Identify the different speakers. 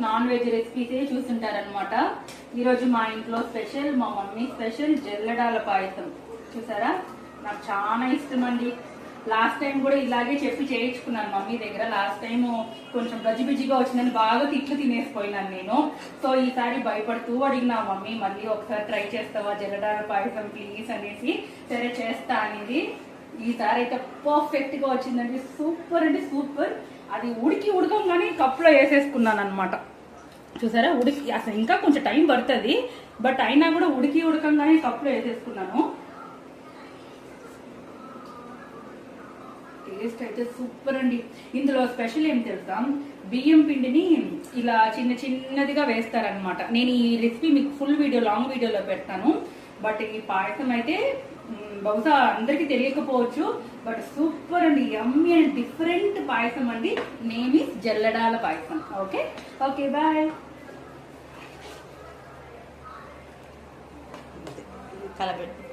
Speaker 1: Non veg రెసిపీసే చూస్తుంటారనమాట. ఈరోజు మా ఇంట్లో స్పెషల్, మా మమ్మీ స్పెషల్ జల్లెడాల పాయసం. చూసారా, నాకు చాలా ఇష్టం అండి. లాస్ట్ టైం కూడా ఇలాగే చెప్పి చేయించుకున్నాను మమ్మీ దగ్గర. లాస్ట్ టైం కొంచెం గజిబిజిగా వచ్చిందని బాగా తిట్లు తినేసిపోయినాను నేను. సో ఈసారి భయపడుతూ అడిగినా మమ్మీ, మళ్ళీ ఒకసారి ట్రై చేస్తావా జల్లెడాల పాయసం ప్లీజ్ అనేసి. సరే చేస్తా అనేది. ఈసారి అయితే పర్ఫెక్ట్ గా వచ్చిందండి. సూపర్ అంటే సూపర్. అది ఉడకంగానే కప్పులో వేసేసుకున్నాను అనమాట. చూసారా, అసలు ఇంకా కొంచెం టైం పడుతుంది, బట్ అయినా కూడా ఉడకంగానే కప్పులో వేసేసుకున్నాను. టేస్ట్ అయితే సూపర్ అండి. ఇందులో స్పెషల్ ఏం తెలుసా, బియ్యం పిండిని ఇలా చిన్నదిగా వేస్తారనమాట. నేను ఈ రెసిపీ మీకు ఫుల్ వీడియో, లాంగ్ వీడియోలో పెడతాను. బట్ ఈ పాయసం అయితే బహుశా అందరికి తెలియకపోవచ్చు, బట్ సూపర్ అండి. యమ్మీ అండ్ డిఫరెంట్ పాయసం అండి. నేమ్ ఈస్ జల్లెడాల పాయసం. Okay okay, bye. కలబెట్టు.